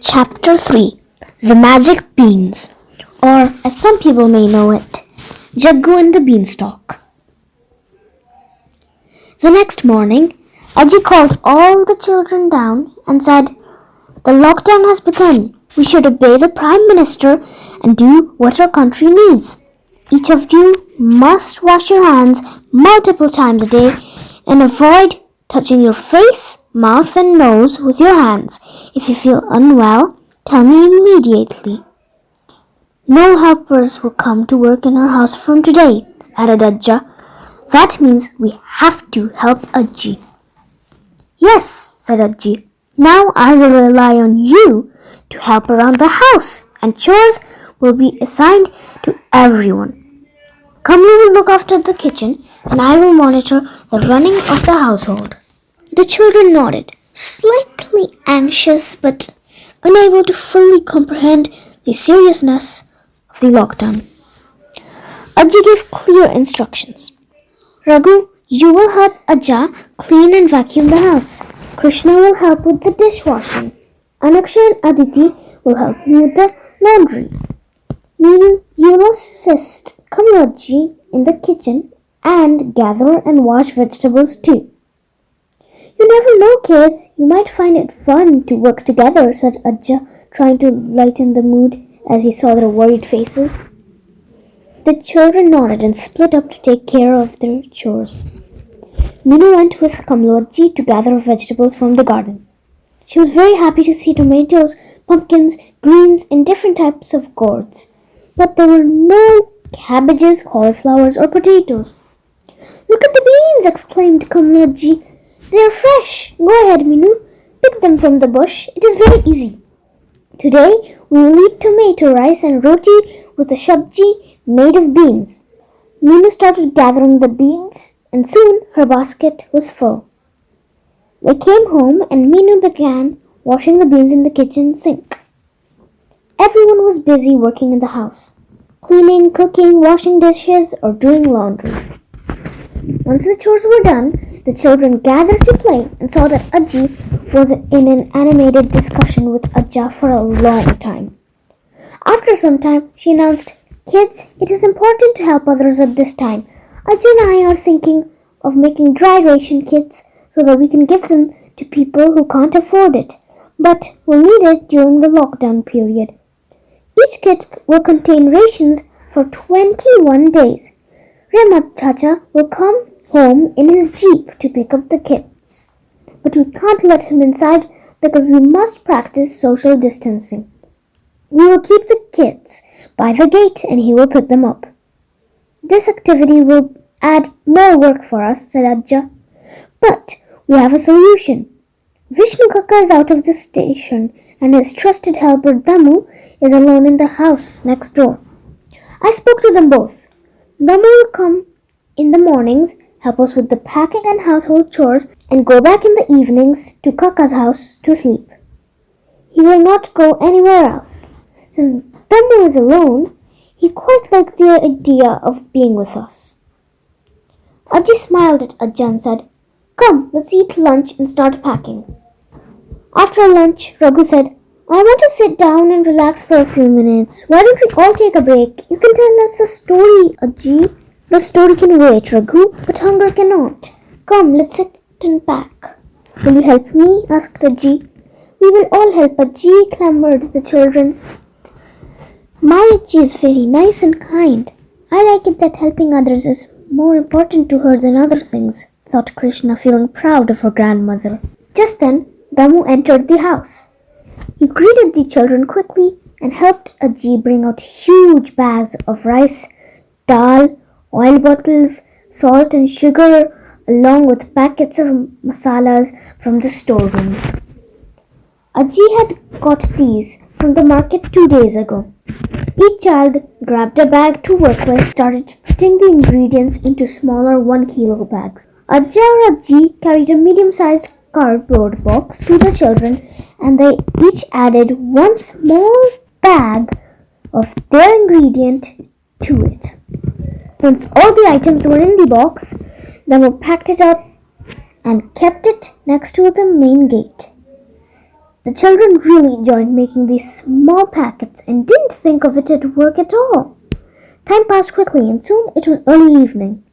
Chapter 3 The Magic Beans, or as some people may know it, Jaggu and the Beanstalk. The next morning, Ajji called all the children down and said, "The lockdown has begun. We should obey the Prime Minister and do what our country needs. Each of you must wash your hands multiple times a day and avoid touching your face, mouth and nose with your hands. If you feel unwell, tell me immediately. No helpers will come to work in our house from today," added Ajja. "That means we have to help Ajji." "Yes," said Ajji. "Now I will rely on you to help around the house, and chores will be assigned to everyone. Kamlu will look after the kitchen, and I will monitor the running of the household." The children nodded, slightly anxious but unable to fully comprehend the seriousness of the lockdown. Ajji gave clear instructions. "Raghu, you will help Ajja clean and vacuum the house. Krishna will help with the dishwashing. Anaksha and Aditi will help me with the laundry. Meenu, you will assist Kamlaji in the kitchen and gather and wash vegetables too." "You never know, kids. You might find it fun to work together," said Ajja, trying to lighten the mood as he saw their worried faces. The children nodded and split up to take care of their chores. Meenu went with Kamlaji to gather vegetables from the garden. She was very happy to see tomatoes, pumpkins, greens, and different types of gourds. But there were no cabbages, cauliflowers, or potatoes. "Look at the beans!" exclaimed Kamlaji. "They are fresh. Go ahead, Meenu. Pick them from the bush. It is very easy. Today we will eat tomato rice and roti with a sabji made of beans." Meenu started gathering the beans, and soon her basket was full. They came home, and Meenu began washing the beans in the kitchen sink. Everyone was busy working in the house, cleaning, cooking, washing dishes, or doing laundry. Once the chores were done, the children gathered to play and saw that Ajji was in an animated discussion with Ajja for a long time. After some time, she announced, "Kids, it is important to help others at this time. Ajja and I are thinking of making dry ration kits so that we can give them to people who can't afford it, but will need it during the lockdown period. Each kit will contain rations for 21 days. Remat Chacha will come home in his jeep to pick up the kits, but we can't let him inside because we must practice social distancing. We will keep the kits by the gate and he will pick them up. This activity will add more work for us," said Ajja. "But we have a solution. Vishnu Kaka is out of the station and his trusted helper Damu is alone in the house next door. I spoke to them both. Damu will come in the mornings, help us with the packing and household chores, and go back in the evenings to Kaka's house to sleep. He will not go anywhere else. Since Damu is alone, he quite likes the idea of being with us." Ajji smiled at Ajja and said, "Come, let's eat lunch and start packing." After lunch, Raghu said, "I want to sit down and relax for a few minutes. Why don't we all take a break? You can tell us a story, Ajji." "The story can wait, Raghu, but hunger cannot. Come, let's sit and pack." "Will you help me?" asked Ajji. "We will all help Ajji," clamored the children. "My Ajji is very nice and kind. I like it that helping others is more important to her than other things," thought Krishna, feeling proud of her grandmother. Just then, Damu entered the house. He greeted the children quickly and helped Ajji bring out huge bags of rice, dal, oil bottles, salt and sugar, along with packets of masalas from the storerooms. Ajji had got these from the market 2 days ago. Each child grabbed a bag to work with and started putting the ingredients into smaller 1 kilo bags. Ajja and Ajji carried a medium-sized cardboard box to the children, and they each added one small bag of their ingredient to it. Once all the items were in the box, Damu packed it up and kept it next to the main gate. The children really enjoyed making these small packets and didn't think of it at work at all. Time passed quickly and soon it was early evening.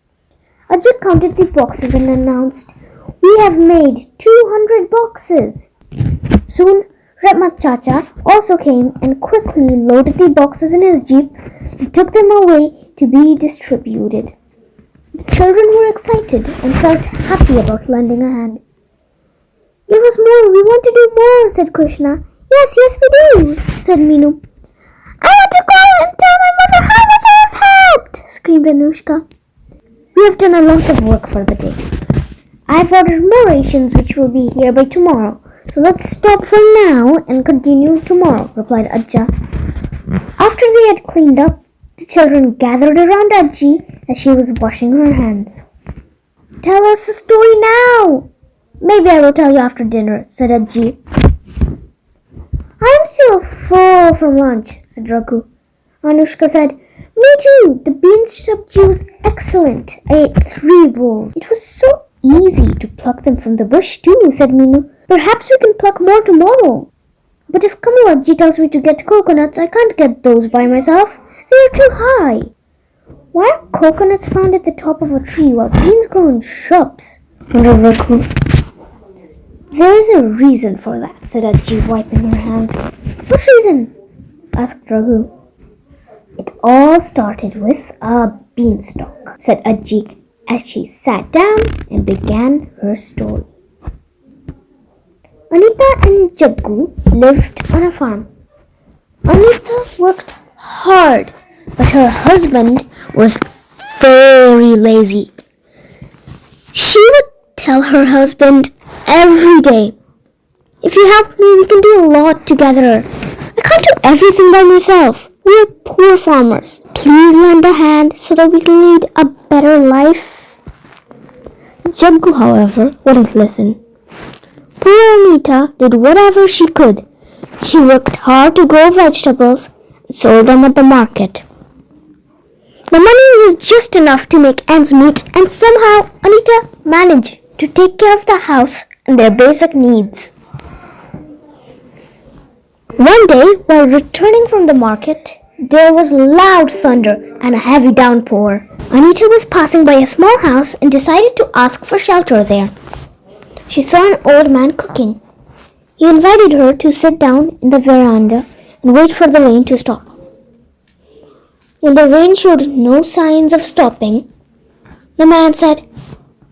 Ajit counted the boxes and announced, "We have made 200 boxes." Soon Ratmat Chacha also came and quickly loaded the boxes in his jeep and took them away to be distributed. The children were excited and felt happy about lending a hand. "Give us more, we want to do more," said Krishna. Yes, we do," said Meenu. "I want to call and tell my mother how much I have helped," screamed Anushka. "We have done a lot of work for the day. I've ordered more rations which will be here by tomorrow. So let's stop for now and continue tomorrow," replied Ajja. After they had cleaned up, the children gathered around Ajji as she was washing her hands. "Tell us a story now." "Maybe I will tell you after dinner," said Ajji. "I'm still full from lunch," said Raghu. Anushka said, "Me too. The beanstalk juice was excellent. I ate 3 bowls. It was so easy to pluck them from the bush too," said Meenu. "Perhaps we can pluck more tomorrow." "But if Kamalaji tells me to get coconuts, I can't get those by myself. They are too high." "Why are coconuts found at the top of a tree while beans grow in shrubs?" wondered Raghu. "There is a reason for that," said Ajji, wiping her hands. "What reason?" asked Raghu. "It all started with a beanstalk," said Ajji as she sat down and began her story. Anita and Jaggu lived on a farm. Anita worked hard, but her husband was very lazy. She would tell her husband every day, "If you help me, we can do a lot together. I can't do everything by myself. We are poor farmers. Please lend a hand so that we can lead a better life." Jaggu, however, wouldn't listen. Poor Anita did whatever she could. She worked hard to grow vegetables and sold them at the market. The money was just enough to make ends meet, and somehow Anita managed to take care of the house and their basic needs. One day, while returning from the market, there was loud thunder and a heavy downpour. Anita was passing by a small house and decided to ask for shelter there. She saw an old man cooking. He invited her to sit down in the veranda and wait for the rain to stop. When the rain showed no signs of stopping, the man said,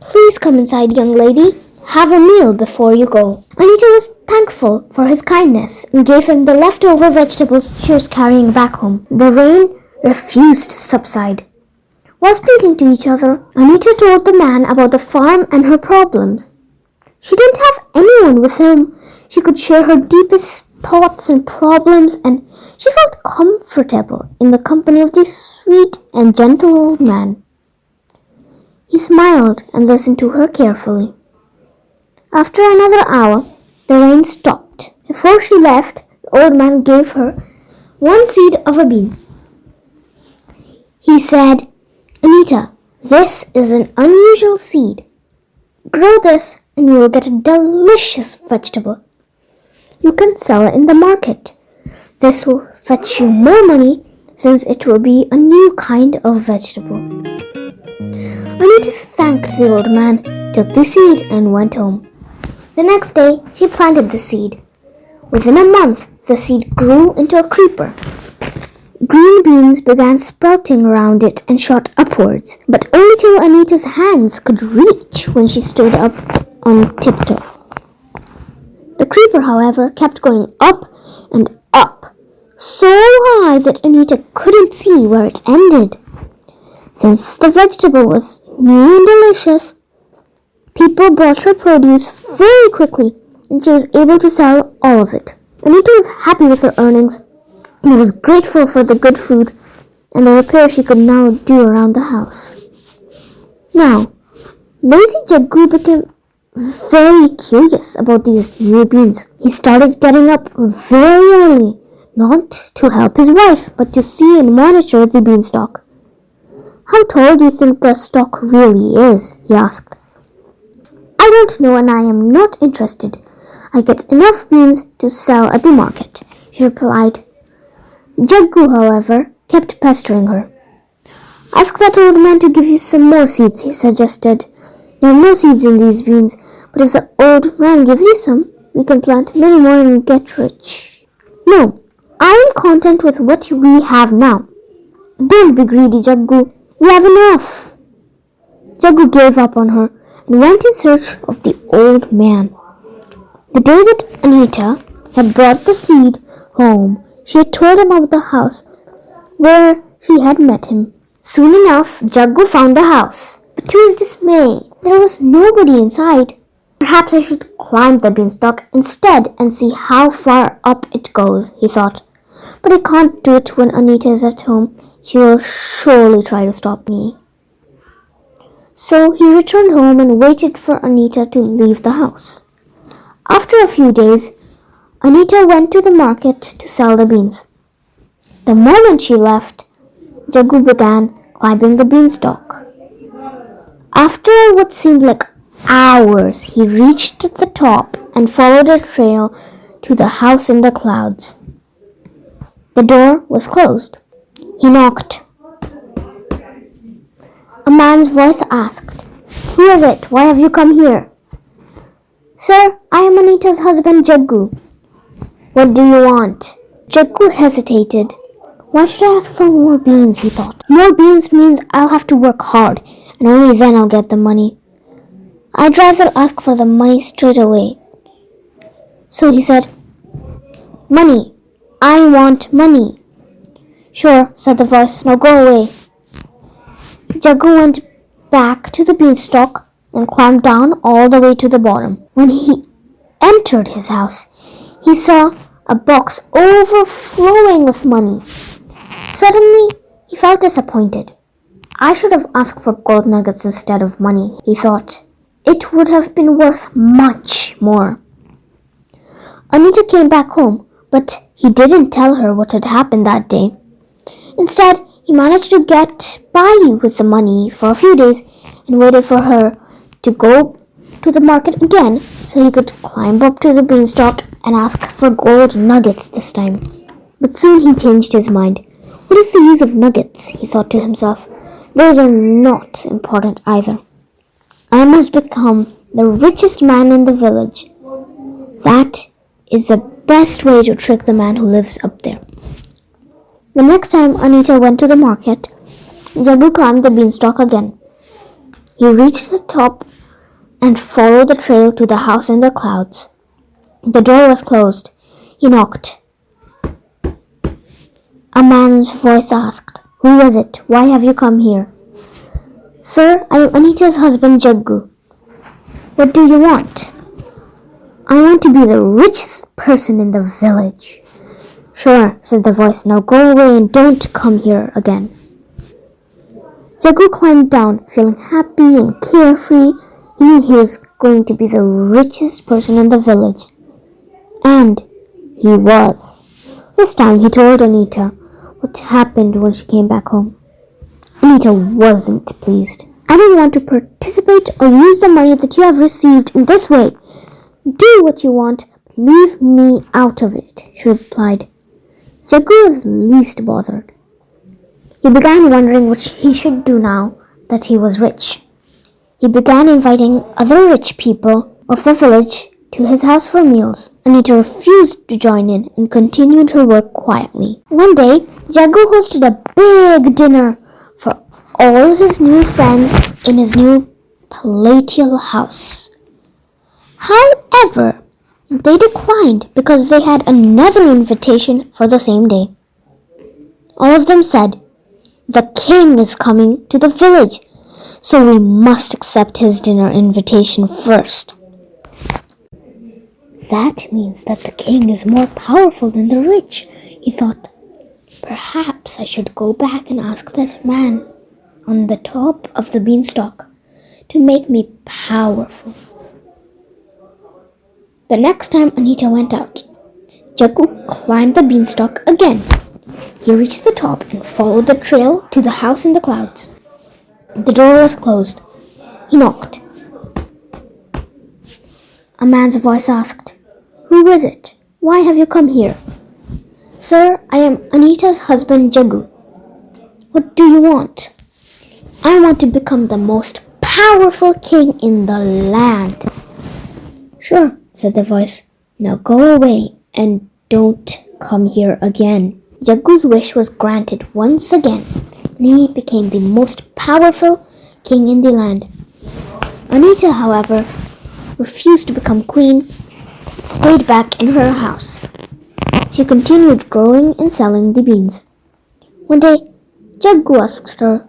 "Please come inside, young lady. Have a meal before you go." Anita was thankful for his kindness and gave him the leftover vegetables she was carrying back home. The rain refused to subside. While speaking to each other, Anita told the man about the farm and her problems. She didn't have anyone with whom she could share her deepest thoughts and problems, and she felt comfortable in the company of this sweet and gentle old man. He smiled and listened to her carefully. After another hour, the rain stopped. Before she left, the old man gave her 1 seed of a bean. He said, "Anita, this is an unusual seed. Grow this and you will get a delicious vegetable. You can sell it in the market. This will fetch you more money since it will be a new kind of vegetable." Anita thanked the old man, took the seed and went home. The next day, she planted the seed. Within a month, the seed grew into a creeper. Green beans began sprouting around it and shot upwards, but only till Anita's hands could reach when she stood up on tiptoe. The creeper, however, kept going up and up, so high that Anita couldn't see where it ended. Since the vegetable was new and delicious, people bought her produce very quickly, and she was able to sell all of it. Anita was happy with her earnings and was grateful for the good food and the repair she could now do around the house. Now, lazy Jaggu became very curious about these new beans. He started getting up very early, not to help his wife, but to see and monitor the beanstalk. "How tall do you think the stalk really is?" he asked. "I don't know, and I am not interested. I get enough beans to sell at the market, she replied. Jaggu, however, kept pestering her. Ask that old man to give you some more seeds, he suggested. There are no seeds in these beans, but if the old man gives you some, we can plant many more and get rich. No, I am content with what we have now. Don't be greedy, Jaggu. We have enough. Jaggu gave up on her and went in search of the old man. The day that Anita had brought the seed home, she had told him about the house where she had met him. Soon enough, Jaggu found the house, but to his dismay, there was nobody inside. Perhaps I should climb the beanstalk instead and see how far up it goes, he thought. But I can't do it when Anita is at home. She will surely try to stop me. So he returned home and waited for Anita to leave the house. After a few days, Anita went to the market to sell the beans. The moment she left, Jaggu began climbing the beanstalk. After what seemed like hours, he reached the top and followed a trail to the house in the clouds. The door was closed. He knocked. A man's voice asked, "Who is it? Why have you come here?" "Sir, I am Anita's husband, Jaggu." "What do you want?" Jaggu hesitated. Why should I ask for more beans, he thought. More beans means I'll have to work hard, and only then I'll get the money. I'd rather ask for the money straight away. So he said, "Money. I want money." "Sure," said the voice. "Now go away." Jaggu went back to the beanstalk and climbed down all the way to the bottom. When he entered his house, he saw a box overflowing with money. Suddenly, he felt disappointed. I should have asked for gold nuggets instead of money, he thought. It would have been worth much more. Anita came back home, but he didn't tell her what had happened that day. Instead, he managed to get by with the money for a few days and waited for her to go to the market again so he could climb up to the beanstalk and ask for gold nuggets this time. But soon he changed his mind. What is the use of nuggets, he thought to himself. Those are not important either. I must become the richest man in the village. That is the best way to trick the man who lives up there. The next time Anita went to the market, Jaggu climbed the beanstalk again. He reached the top and followed the trail to the house in the clouds. The door was closed. He knocked. A man's voice asked, "Who is it? Why have you come here?" "Sir, I am Anita's husband, Jaggu." "What do you want?" "I want to be the richest person in the village." "Sure," said the voice. "Now go away and don't come here again." Jaggu climbed down, feeling happy and carefree. He knew he was going to be the richest person in the village. And he was. This time he told Anita what happened when she came back home. Anita wasn't pleased. "I don't want to participate or use the money that you have received in this way. Do what you want, but leave me out of it," she replied. Jaggu was least bothered. He began wondering what he should do now that he was rich. He began inviting other rich people of the village to his house for meals. Anita refused to join in and continued her work quietly. One day, Jaggu hosted a big dinner for all his new friends in his new palatial house. However, they declined because they had another invitation for the same day. All of them said, "The king is coming to the village, so we must accept his dinner invitation first." That means that the king is more powerful than the rich, he thought. Perhaps I should go back and ask that man on the top of the beanstalk to make me powerful. The next time Anita went out, Jaggu climbed the beanstalk again. He reached the top and followed the trail to the house in the clouds. The door was closed. He knocked. A man's voice asked, Who is it? Why have you come here? Sir, I am Anita's husband Jaggu. What do you want? I want to become the most powerful king in the land. Sure, said the voice. Now go away and don't come here again. Jaggu's wish was granted once again, and he became the most powerful king in the land. Anita, however, refused to become queen, stayed back in her house. She continued growing and selling the beans. One day, Jaggu asked her,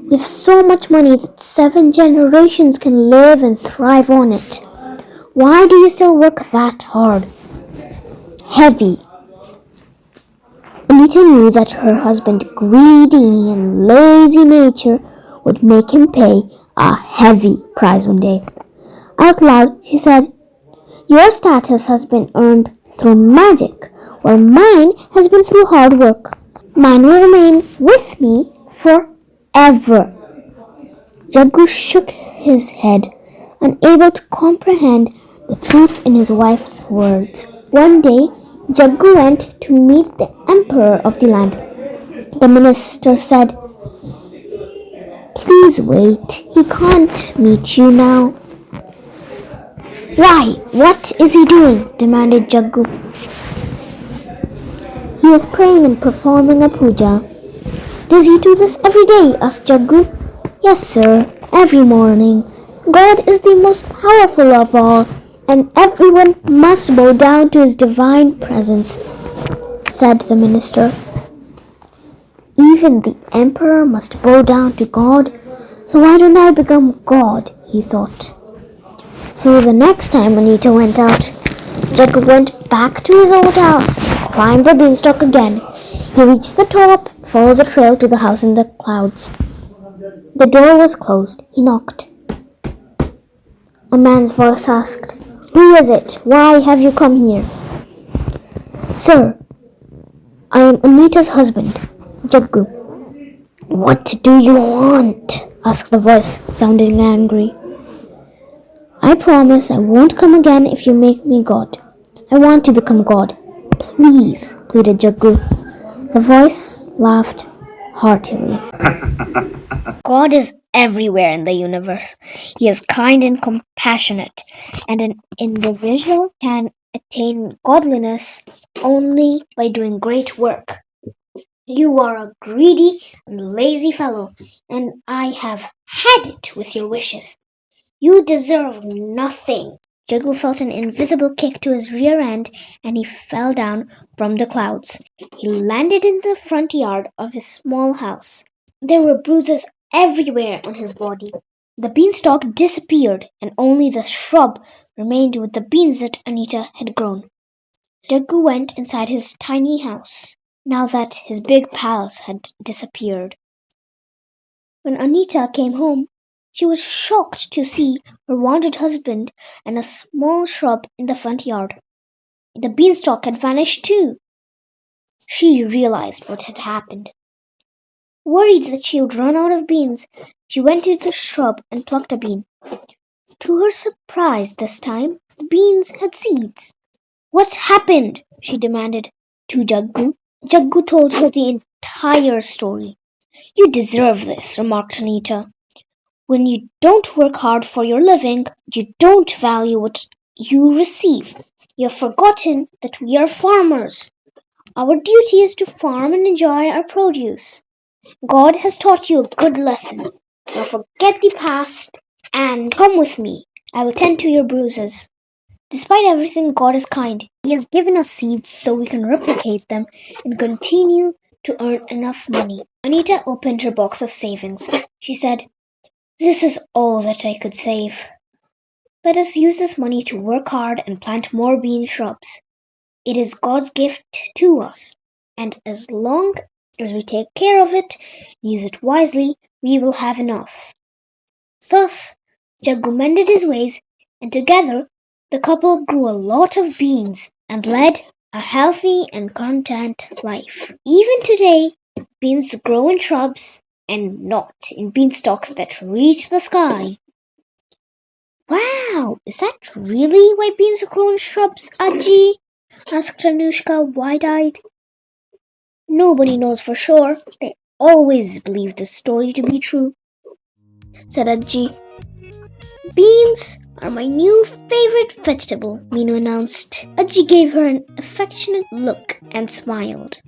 "We have so much money that 7 generations can live and thrive on it. Why do you still work that hard?" Heavy. Anita knew that her husband's greedy and lazy nature would make him pay a heavy price one day. Out loud, she said, "Your status has been earned through magic, while mine has been through hard work. Mine will remain with me forever." Jaggu shook his head, unable to comprehend the truth in his wife's words. One day, Jaggu went to meet the emperor of the land. The minister said, "Please wait, he can't meet you now." "Why? What is he doing?" demanded Jaggu. "He is praying and performing a puja." "Does he do this every day?" asked Jaggu. "Yes, sir, every morning. God is the most powerful of all, and everyone must bow down to his divine presence," said the minister. "Even the emperor must bow down to God, so why don't I become God?" he thought. So the next time Anita went out, Jaggu went back to his old house and climbed the beanstalk again. He reached the top, followed the trail to the house in the clouds. The door was closed. He knocked. A man's voice asked, "Who is it? Why have you come here?" "Sir, I am Anita's husband, Jaggu." "What do you want?" asked the voice, sounding angry. "I promise I won't come again if you make me God. I want to become God. Please," pleaded Jaggu. The voice laughed heartily. God is everywhere in the universe. He is kind and compassionate, and an individual can attain godliness only by doing great work. You are a greedy and lazy fellow, and I have had it with your wishes. You deserve nothing." Jaggu felt an invisible kick to his rear end, and he fell down from the clouds. He landed in the front yard of his small house. There were bruises everywhere on his body. The beanstalk disappeared, and only the shrub remained with the beans that Anita had grown. Jaggu went inside his tiny house, now that his big palace had disappeared. When Anita came home, she was shocked to see her wounded husband and a small shrub in the front yard. The beanstalk had vanished too. She realized what had happened. Worried that she would run out of beans, she went to the shrub and plucked a bean. To her surprise this time, the beans had seeds. "What happened?" she demanded to Jaggu. Jaggu told her the entire story. "You deserve this," remarked Anita. "When you don't work hard for your living, you don't value what you receive. You have forgotten that we are farmers. Our duty is to farm and enjoy our produce. God has taught you a good lesson. Now forget the past and come with me. I will tend to your bruises." Despite everything, God is kind. He has given us seeds so we can replicate them and continue to earn enough money. Anita opened her box of savings. She said, "This is all that I could save. Let us use this money to work hard and plant more bean shrubs. It is God's gift to us, and as long as we take care of it and use it wisely, we will have enough." Thus, Jaggu mended his ways, and together the couple grew a lot of beans and led a healthy and content life. Even today, beans grow in shrubs and not in beanstalks that reach the sky. Wow! Now, is that really why beans grow in shrubs, Ajji? Asked Anushka wide-eyed. Nobody knows for sure. I always believe this story to be true, said Ajji. Beans are my new favorite vegetable, Meenu announced. Ajji gave her an affectionate look and smiled.